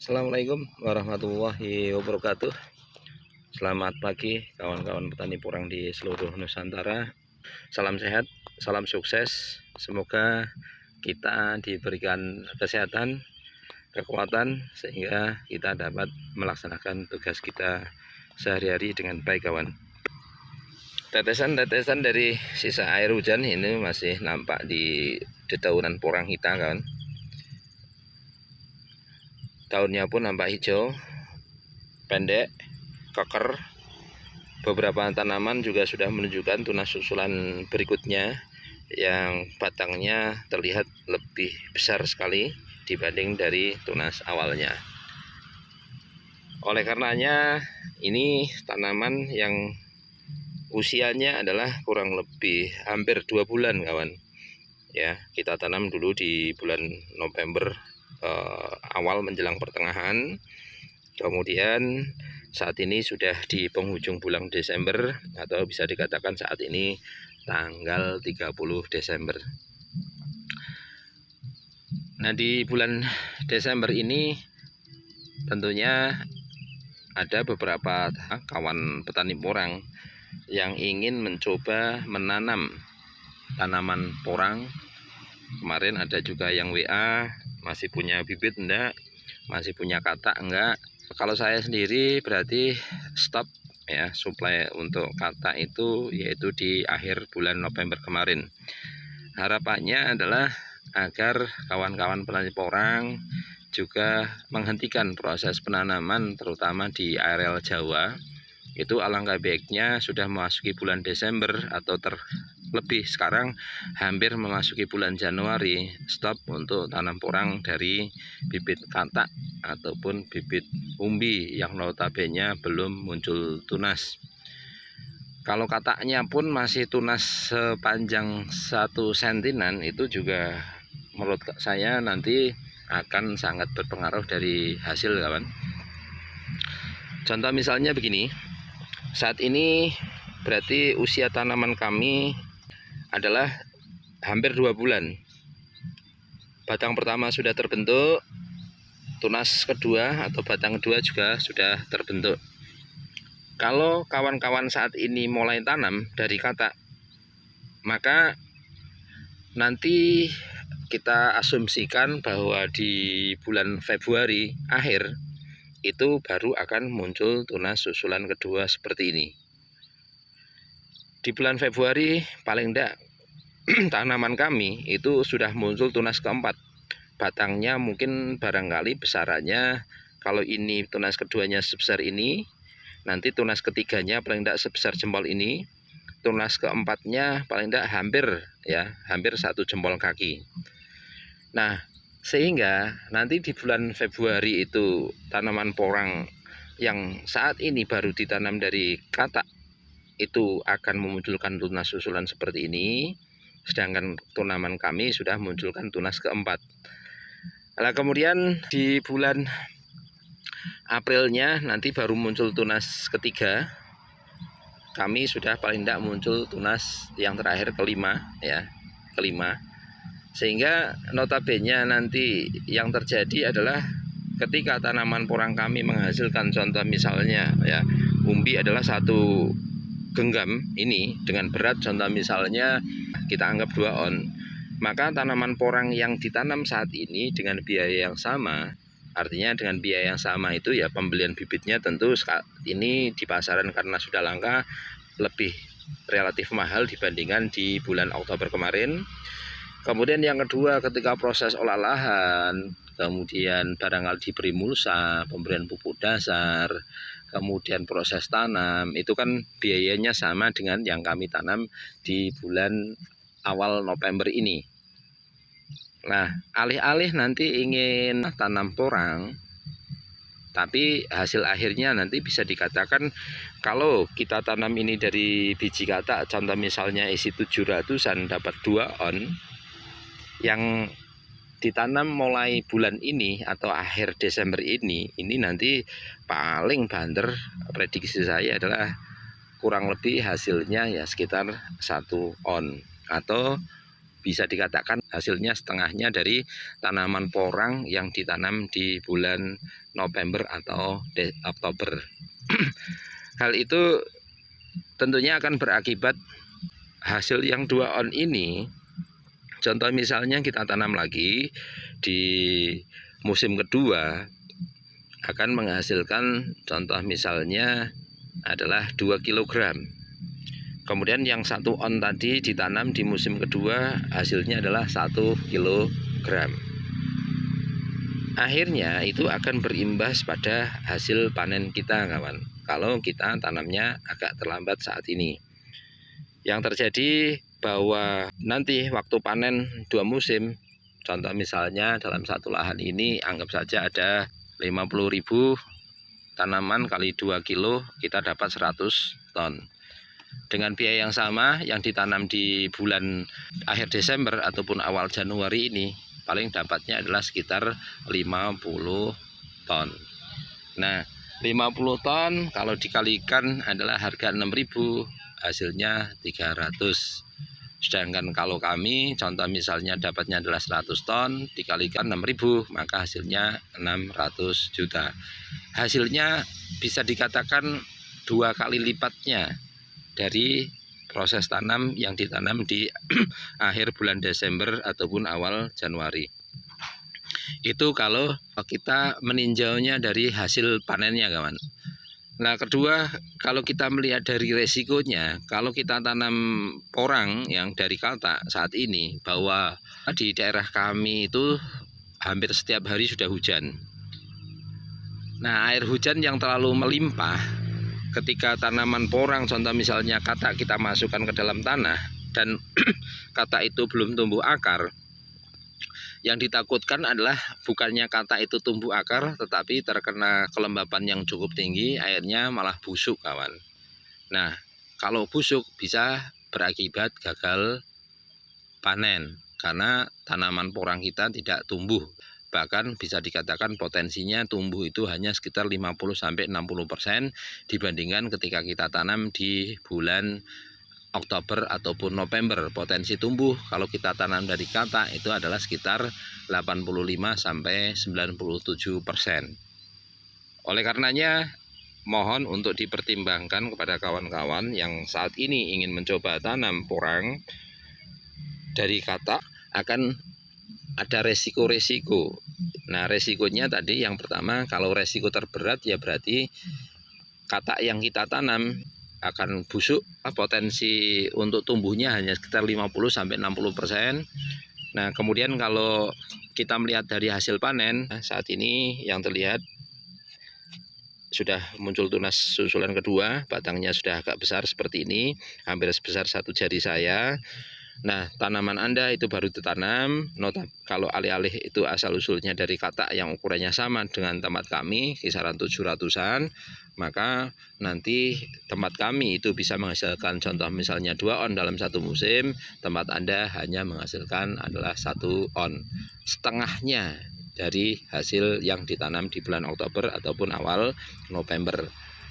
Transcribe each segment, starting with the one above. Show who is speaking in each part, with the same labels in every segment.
Speaker 1: Assalamualaikum warahmatullahi wabarakatuh. Selamat pagi kawan-kawan petani porang di seluruh Nusantara. Salam sehat, salam sukses. Semoga kita diberikan kesehatan, kekuatan sehingga kita dapat melaksanakan tugas kita sehari-hari dengan baik, kawan. Tetesan-tetesan dari sisa air hujan ini masih nampak di dedaunan porang kita, kawan. Daunnya pun nampak hijau, pendek, keker. Beberapa tanaman juga sudah menunjukkan tunas susulan berikutnya yang batangnya terlihat lebih besar sekali dibanding dari tunas awalnya. Oleh karenanya ini tanaman yang usianya adalah kurang lebih hampir 2 bulan, kawan. Ya, kita tanam dulu di bulan November awal menjelang pertengahan. Kemudian saat ini sudah di penghujung bulan Desember, atau bisa dikatakan saat ini tanggal 30 Desember. Nah, di bulan Desember ini tentunya ada beberapa kawan petani porang yang ingin mencoba menanam tanaman porang. Kemarin ada juga yang WA, masih punya bibit enggak, masih punya katak enggak. Kalau saya sendiri berarti stop ya suplai untuk katak itu, yaitu di akhir bulan November kemarin. Harapannya adalah agar kawan-kawan petani porang juga menghentikan proses penanaman terutama di areal Jawa. Itu alangkah baiknya sudah memasuki bulan Desember atau terlebih sekarang hampir memasuki bulan Januari, stop untuk tanam porang dari bibit katak ataupun bibit umbi yang notabene belum muncul tunas. Kalau kataknya pun masih tunas sepanjang 1 sentinan, itu juga menurut saya nanti akan sangat berpengaruh dari hasil, kawan. Contoh misalnya begini, saat ini berarti usia tanaman kami adalah hampir 2 bulan. Batang pertama sudah terbentuk, tunas kedua atau batang kedua juga sudah terbentuk. Kalau kawan-kawan saat ini mulai tanam dari katak, maka nanti kita asumsikan bahwa di bulan Februari akhir itu baru akan muncul tunas susulan kedua seperti ini. Di bulan Februari paling tidak tanaman kami itu sudah muncul tunas keempat. Batangnya mungkin barangkali besarannya, kalau ini tunas keduanya sebesar ini, nanti tunas ketiganya paling tidak sebesar jempol ini, tunas keempatnya paling tidak hampir 1 jempol kaki. Nah, sehingga nanti di bulan Februari itu tanaman porang yang saat ini baru ditanam dari katak itu akan memunculkan tunas susulan seperti ini, sedangkan tanaman kami sudah munculkan tunas keempat. Nah, kemudian di bulan Aprilnya nanti baru muncul tunas ketiga. Kami sudah paling tidak muncul tunas yang terakhir kelima. Sehingga notabene nanti yang terjadi adalah ketika tanaman porang kami menghasilkan, contoh misalnya ya, umbi adalah 1 genggam ini dengan berat contoh misalnya kita anggap 2 on, maka tanaman porang yang ditanam saat ini dengan biaya yang sama, artinya dengan biaya yang sama itu ya pembelian bibitnya tentu saat ini di pasaran karena sudah langka lebih relatif mahal dibandingkan di bulan Oktober kemarin. Kemudian yang kedua, ketika proses olah lahan, kemudian barangkali diberi mulsa, pemberian pupuk dasar, kemudian proses tanam, itu kan biayanya sama dengan yang kami tanam di bulan awal November ini. Nah, alih-alih nanti ingin tanam porang, tapi hasil akhirnya nanti bisa dikatakan kalau kita tanam ini dari biji katak, contoh misalnya isi 700-an dapat 2 on, yang ditanam mulai bulan ini atau akhir Desember ini nanti paling banter prediksi saya adalah kurang lebih hasilnya ya sekitar 1 on atau bisa dikatakan hasilnya setengahnya dari tanaman porang yang ditanam di bulan November atau Oktober. Hal itu tentunya akan berakibat hasil yang 2 on ini. Contoh misalnya kita tanam lagi di musim kedua akan menghasilkan, contoh misalnya adalah 2 kg. Kemudian yang 1 on tadi ditanam di musim kedua hasilnya adalah 1 kg. Akhirnya itu akan berimbas pada hasil panen kita, kawan. Kalau kita tanamnya agak terlambat saat ini. Yang terjadi bahwa nanti waktu panen 2 musim, contoh misalnya dalam satu lahan ini anggap saja ada 50.000 tanaman kali 2 kilo, kita dapat 100 ton. Dengan biaya yang sama yang ditanam di bulan akhir Desember ataupun awal Januari ini, paling dapatnya adalah sekitar 50 ton. Nah, 50 ton kalau dikalikan adalah harga 6.000, hasilnya 300. Sedangkan kalau kami contoh misalnya dapatnya adalah 100 ton dikalikan 6.000, maka hasilnya 600 juta. Hasilnya bisa dikatakan 2 kali lipatnya dari proses tanam yang ditanam di akhir bulan Desember ataupun awal Januari. Itu kalau kita meninjaunya dari hasil panennya, kawan. Nah, kedua, kalau kita melihat dari resikonya, kalau kita tanam porang yang dari Kalta saat ini, bahwa di daerah kami itu hampir setiap hari sudah hujan. Nah, air hujan yang terlalu melimpah ketika tanaman porang, contoh misalnya kata kita masukkan ke dalam tanah dan kata itu belum tumbuh akar, yang ditakutkan adalah bukannya kata itu tumbuh akar, tetapi terkena kelembapan yang cukup tinggi, airnya malah busuk, kawan. Nah, kalau busuk bisa berakibat gagal panen karena tanaman porang kita tidak tumbuh. Bahkan bisa dikatakan potensinya tumbuh itu hanya sekitar 50-60% dibandingkan ketika kita tanam di bulan Oktober ataupun November. Potensi tumbuh kalau kita tanam dari kata itu adalah sekitar 85-97%. Oleh karenanya mohon untuk dipertimbangkan kepada kawan-kawan yang saat ini ingin mencoba tanam porang dari kata, akan ada resiko-resiko. Nah, resikonya tadi yang pertama, kalau resiko terberat ya berarti kata yang kita tanam akan busuk, potensi untuk tumbuhnya hanya sekitar 50-60%. Nah, kemudian kalau kita melihat dari hasil panen, saat ini yang terlihat sudah muncul tunas susulan kedua, batangnya sudah agak besar seperti ini, hampir sebesar 1 jari saya. Nah, tanaman Anda itu baru ditanam, kalau alih-alih itu asal-usulnya dari kata yang ukurannya sama dengan tempat kami, kisaran 700-an, maka nanti tempat kami itu bisa menghasilkan contoh misalnya 2 on dalam 1 musim, tempat Anda hanya menghasilkan adalah 1 on, setengahnya dari hasil yang ditanam di bulan Oktober ataupun awal November.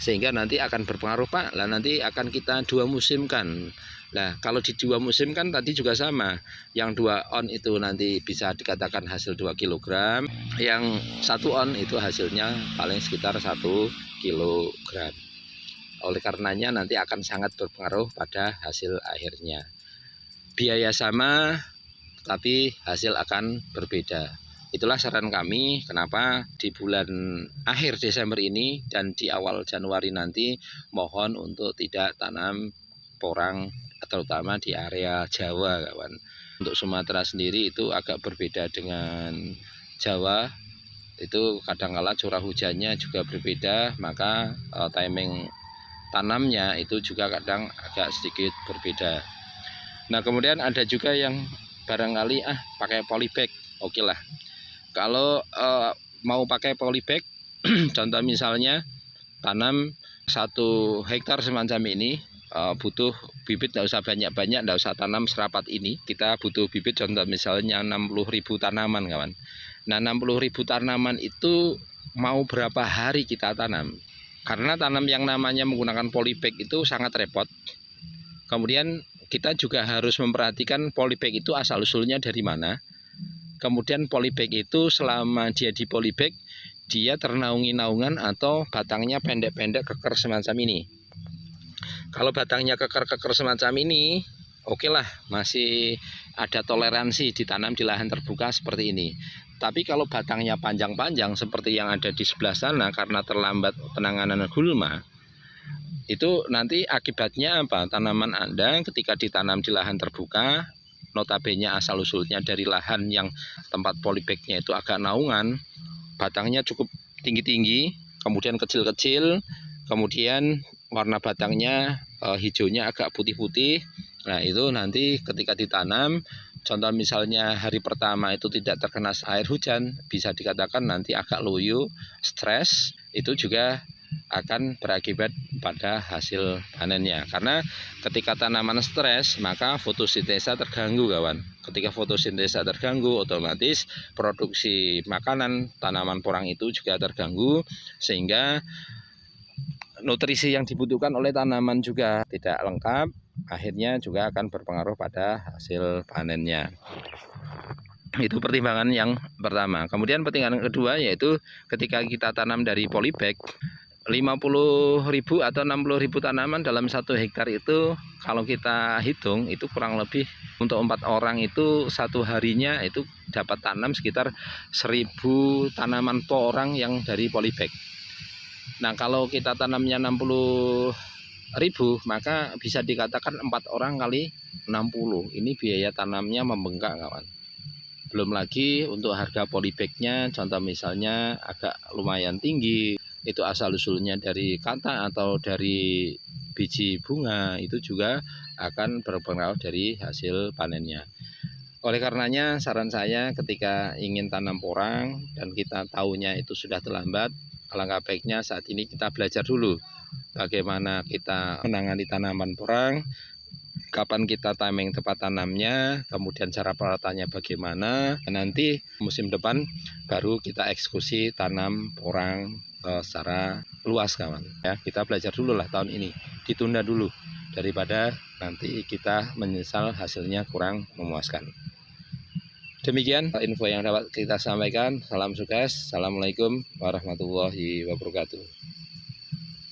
Speaker 1: Sehingga nanti akan berpengaruh, Pak, lah nanti akan kita 2 musimkan. Nah, kalau di 2 musim kan tadi juga sama. Yang 2 on itu nanti bisa dikatakan hasil 2 kg. Yang 1 on itu hasilnya paling sekitar 1 kg. Oleh karenanya nanti akan sangat berpengaruh pada hasil akhirnya. Biaya sama, tapi hasil akan berbeda. Itulah saran kami kenapa di bulan akhir Desember ini dan di awal Januari nanti mohon untuk tidak tanam porang, terutama di area Jawa, kawan. Untuk Sumatera sendiri itu agak berbeda dengan Jawa. Itu kadangkala curah hujannya juga berbeda, maka timing tanamnya itu juga kadang agak sedikit berbeda. Nah, kemudian ada juga yang barangkali pakai polybag. Oke lah. Kalau mau pakai polybag, contoh misalnya tanam 1 hektar semacam ini, butuh bibit, tidak usah banyak-banyak, tidak usah tanam serapat ini. Kita butuh bibit contoh misalnya 60.000 tanaman, kawan. Nah, 60.000 tanaman itu mau berapa hari kita tanam? Karena tanam yang namanya menggunakan polybag itu sangat repot. Kemudian kita juga harus memperhatikan polybag itu asal-usulnya dari mana. Kemudian polybag itu selama dia di polybag, dia ternaungi-naungan atau batangnya pendek-pendek keker semacam ini. Kalau batangnya keker-keker semacam ini, oke lah, masih ada toleransi ditanam di lahan terbuka seperti ini. Tapi kalau batangnya panjang-panjang seperti yang ada di sebelah sana karena terlambat penanganan gulma, itu nanti akibatnya apa? Tanaman Anda ketika ditanam di lahan terbuka, notabene asal-usulnya dari lahan yang tempat polybagnya itu agak naungan, batangnya cukup tinggi-tinggi, kemudian kecil-kecil, kemudian warna batangnya hijaunya agak putih-putih. Nah, itu nanti ketika ditanam, contoh misalnya hari pertama itu tidak terkena air hujan, bisa dikatakan nanti agak loyo, stres, itu juga akan berakibat pada hasil panennya. Karena ketika tanaman stres, maka fotosintesa terganggu, kawan. Ketika fotosintesa terganggu, otomatis produksi makanan tanaman porang itu juga terganggu, sehingga nutrisi yang dibutuhkan oleh tanaman juga tidak lengkap, akhirnya juga akan berpengaruh pada hasil panennya. Itu pertimbangan yang pertama. Kemudian pertimbangan kedua yaitu ketika kita tanam dari polybag, 50.000 atau 60.000 tanaman dalam 1 hektar itu kalau kita hitung itu kurang lebih untuk 4 orang itu satu harinya itu dapat tanam sekitar 1.000 tanaman porang yang dari polybag. Nah, kalau kita tanamnya 60.000, maka bisa dikatakan 4 orang kali 60. Ini biaya tanamnya membengkak, kawan. Belum lagi untuk harga polybagnya, contoh misalnya agak lumayan tinggi, itu asal-usulnya dari kata atau dari biji bunga, itu juga akan berpengaruh dari hasil panennya. Oleh karenanya saran saya ketika ingin tanam porang dan kita tahunya itu sudah terlambat, alangkah baiknya saat ini kita belajar dulu bagaimana kita menangani tanaman porang, kapan kita timing tepat tanamnya, kemudian cara perawatannya bagaimana. Nanti musim depan baru kita eksekusi tanam porang secara luas, kawan. Ya, kita belajar dulu lah tahun ini, ditunda dulu daripada nanti kita menyesal hasilnya kurang memuaskan. Demikian info yang dapat kita sampaikan. Salam sukses. Assalamualaikum warahmatullahi wabarakatuh.